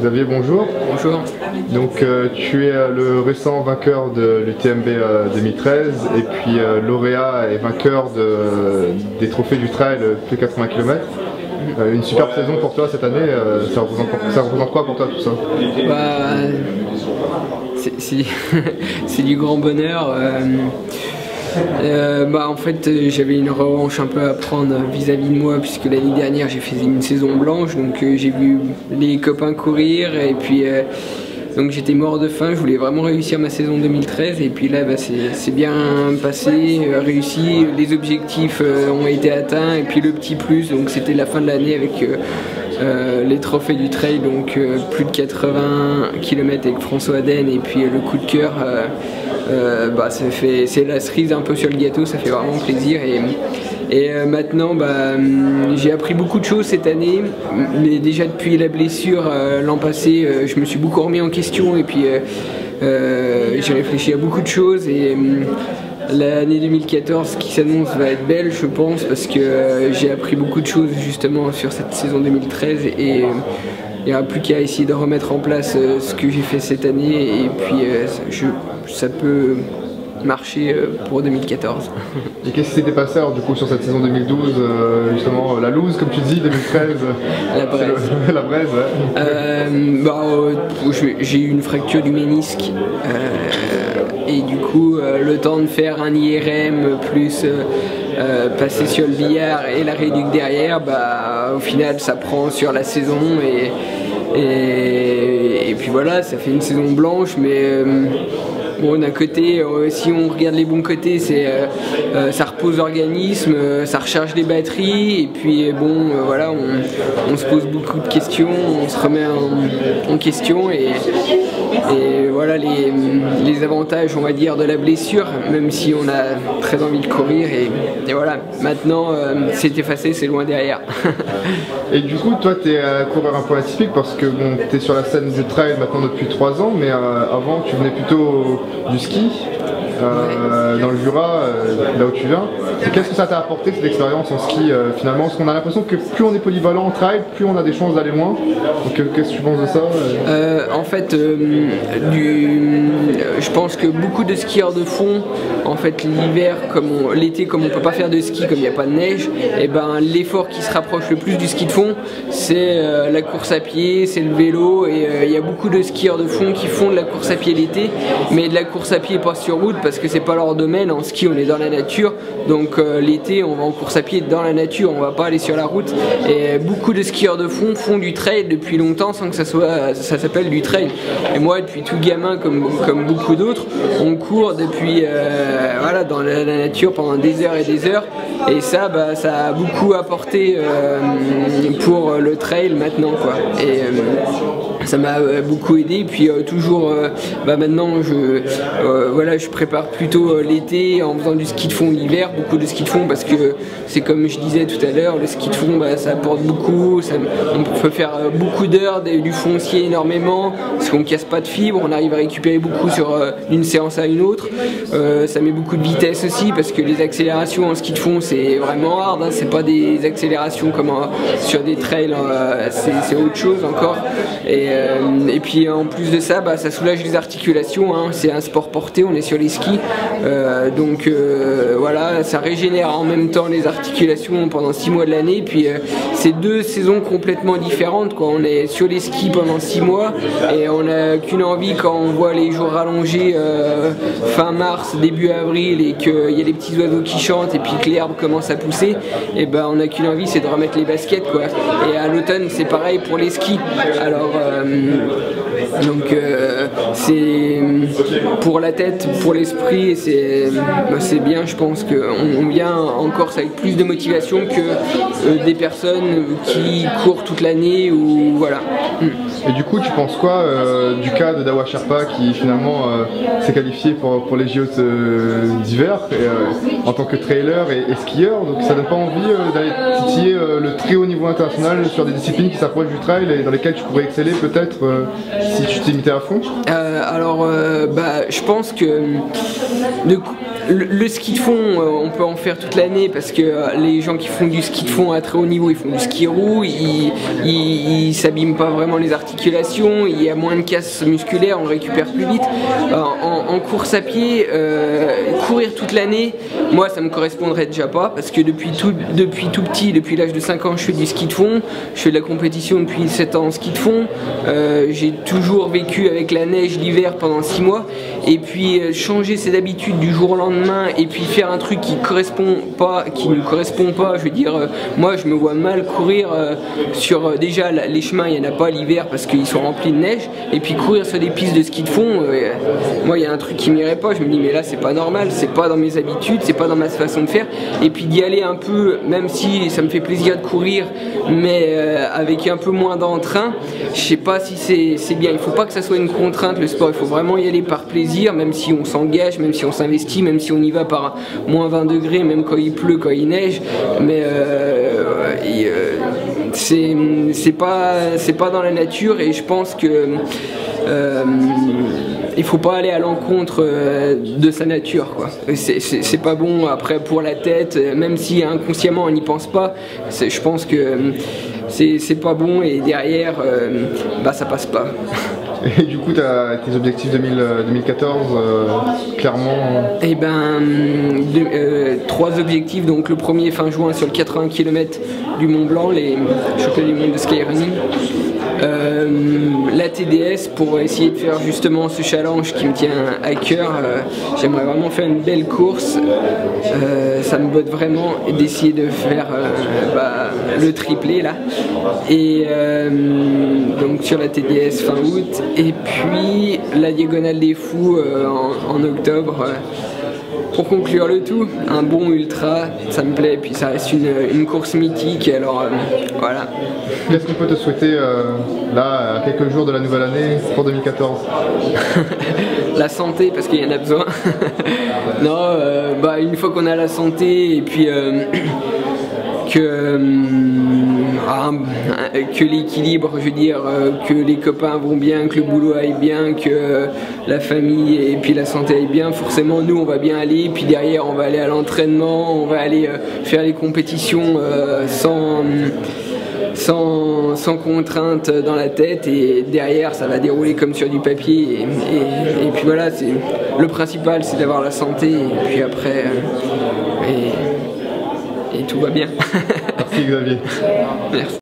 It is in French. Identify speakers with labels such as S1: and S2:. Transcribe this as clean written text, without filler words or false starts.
S1: Xavier, bonjour.
S2: Bonjour.
S1: Donc tu es le récent vainqueur de l'UTMB 2013 et puis lauréat et vainqueur des trophées du trail plus 80 km. Une superbe saison pour toi cette année, ça représente quoi pour toi tout ça?
S2: C'est du grand bonheur. En fait j'avais une revanche un peu à prendre vis-à-vis de moi, puisque l'année dernière j'ai fait une saison blanche, donc j'ai vu les copains courir et puis donc j'étais mort de faim. Je voulais vraiment réussir ma saison 2013 et puis là c'est bien passé, réussi, les objectifs ont été atteints et puis le petit plus, donc c'était la fin de l'année avec les trophées du trail, donc plus de 80 km avec François Aden et puis le coup de cœur. C'est la cerise un peu sur le gâteau, ça fait vraiment plaisir. Et maintenant j'ai appris beaucoup de choses cette année, mais déjà depuis la blessure l'an passé je me suis beaucoup remis en question et puis j'ai réfléchi à beaucoup de choses et l'année 2014 qui s'annonce va être belle, je pense, parce que j'ai appris beaucoup de choses justement sur cette saison 2013 et il n'y aura plus qu'à essayer de remettre en place ce que j'ai fait cette année et puis ça peut marcher pour 2014.
S1: Et qu'est-ce qui s'était passé alors du coup sur cette saison 2012, justement la loose comme tu dis, 2013?
S2: La braise.
S1: La braise, ouais.
S2: J'ai eu une fracture du ménisque et du coup le temps de faire un IRM plus passer sur le billard et la réduc derrière, au final ça prend sur la saison et puis voilà, ça fait une saison blanche, mais bon, d'un côté, si on regarde les bons côtés, ça repose l'organisme, ça recharge les batteries, et puis bon, voilà, on se pose beaucoup de questions, on se remet en question, et voilà les avantages, on va dire, de la blessure, même si on a très envie de courir, et voilà, maintenant c'est effacé, c'est loin derrière.
S1: Et du coup, toi, tu es un coureur un peu atypique parce que bon, tu es sur la scène du trail maintenant depuis 3 ans, mais avant, tu venais plutôt du ski, dans le Jura, là où tu viens. Qu'est-ce que ça t'a apporté cette expérience en ski finalement? Parce qu'on a l'impression que plus on est polyvalent en trail, plus on a des chances d'aller loin. Donc qu'est-ce que tu penses de ça?
S2: En fait, je pense que beaucoup de skieurs de fond, en fait l'hiver, l'été, comme on peut pas faire de ski, comme il n'y a pas de neige, et l'effort qui se rapproche le plus du ski de fond, c'est la course à pied, c'est le vélo, et il y a beaucoup de skieurs de fond qui font de la course à pied l'été, mais de la course à pied pas sur route parce que c'est pas leur domaine. En ski on est dans la nature, donc l'été on va en course à pied dans la nature, on va pas aller sur la route, et beaucoup de skieurs de fond font du trail depuis longtemps sans que ça s'appelle du trail. Et moi depuis tout gamin, comme beaucoup d'autres, on court depuis voilà, dans la nature pendant des heures et des heures, et ça ça a beaucoup apporté pour le trail maintenant, quoi. Et ça m'a beaucoup aidé, et puis toujours maintenant voilà, je prépare plutôt l'été en faisant du ski de fond l'hiver, beaucoup de ski de fond, parce que c'est comme je disais tout à l'heure, le ski de fond ça apporte beaucoup, on peut faire beaucoup d'heures, du foncier énormément, parce qu'on ne casse pas de fibres, on arrive à récupérer beaucoup sur d'une séance à une autre, ça met beaucoup de vitesse aussi, parce que les accélérations en ski de fond c'est vraiment hard, hein, c'est pas des accélérations comme sur des trails, c'est autre chose encore, et puis en plus de ça, ça soulage les articulations, hein, c'est un sport porté, on est sur les skis, donc voilà, ça régénère en même temps les articulations pendant 6 mois de l'année, puis c'est 2 saisons complètement différentes, quoi. On est sur les skis pendant 6 mois et on n'a qu'une envie quand on voit les jours rallongés fin mars, début avril, et qu'il y a les petits oiseaux qui chantent et puis que l'herbe commence à pousser, et on n'a qu'une envie, c'est de remettre les baskets, quoi. Et à l'automne c'est pareil pour les skis. Alors donc c'est pour la tête, pour l'esprit, c'est bien. Je pense qu'on vient en Corse avec plus de motivation que des personnes qui courent toute l'année, ou voilà.
S1: Et du coup, tu penses quoi du cas de Dawa Sherpa qui finalement s'est qualifié pour les JO d'hiver en tant que trailer et skieur? Donc ça donne pas envie d'aller titiller le très haut niveau international sur des disciplines qui s'approchent du trail et dans lesquelles tu pourrais exceller peut-être si tu t'imitais à fond?
S2: Alors je pense que le ski de fond, on peut en faire toute l'année parce que les gens qui font du ski de fond à très haut niveau, ils font du ski roue, ils s'abîment pas vraiment les articulations, il y a moins de casse musculaire, on le récupère plus vite. En course à pied, courir toute l'année, moi ça me correspondrait déjà pas parce que depuis tout petit, depuis l'âge de 5 ans, je fais du ski de fond, je fais de la compétition depuis 7 ans en ski de fond, j'ai toujours vécu avec la neige l'hiver pendant 6 mois et puis changer ses habitudes du jour au lendemain et puis faire un truc qui ne correspond pas, je veux dire, moi je me vois mal courir sur déjà les chemins, il n'y en a pas l'hiver parce qu'ils sont remplis de neige et puis courir sur des pistes de ski de fond, moi il y a un truc qui m'irait pas, je me dis mais là c'est pas normal, c'est pas dans mes habitudes, c'est pas dans ma façon de faire et puis d'y aller un peu, même si ça me fait plaisir de courir mais avec un peu moins d'entrain, je sais pas si c'est bien, il faut pas que ça soit une contrainte le sport, il faut vraiment y aller par plaisir, même si on s'engage, même si on s'investit, même si on y va par moins 20 degrés, même quand il pleut, quand il neige, mais c'est pas dans la nature et je pense que il faut pas aller à l'encontre de sa nature, quoi. C'est pas bon après pour la tête, même si inconsciemment on n'y pense pas, je pense que c'est pas bon et derrière bah ça passe pas.
S1: Et du coup, tu as tes objectifs 2014, clairement?
S2: Eh ben, 3 objectifs. Donc le premier fin juin sur le 80 km du Mont Blanc, les championnats du monde de skyrunning. La TDS pour essayer de faire justement ce challenge qui me tient à cœur. J'aimerais vraiment faire une belle course. Ça me botte vraiment d'essayer de faire le triplé là. Et donc sur la TDS fin août. Et puis la Diagonale des Fous en octobre. Pour conclure le tout, un bon ultra, ça me plaît, et puis ça reste une course mythique, alors voilà.
S1: Qu'est-ce qu'on peut te souhaiter là, à quelques jours de la nouvelle année pour 2014?
S2: La santé, parce qu'il y en a besoin. Non, une fois qu'on a la santé, et puis que l'équilibre, je veux dire, que les copains vont bien, que le boulot aille bien, que la famille et puis la santé aille bien, forcément nous on va bien aller, puis derrière on va aller à l'entraînement, on va aller faire les compétitions sans contrainte dans la tête et derrière ça va dérouler comme sur du papier et puis voilà, le principal c'est d'avoir la santé et puis après et tout va bien.
S1: Merci Xavier.
S2: Merci.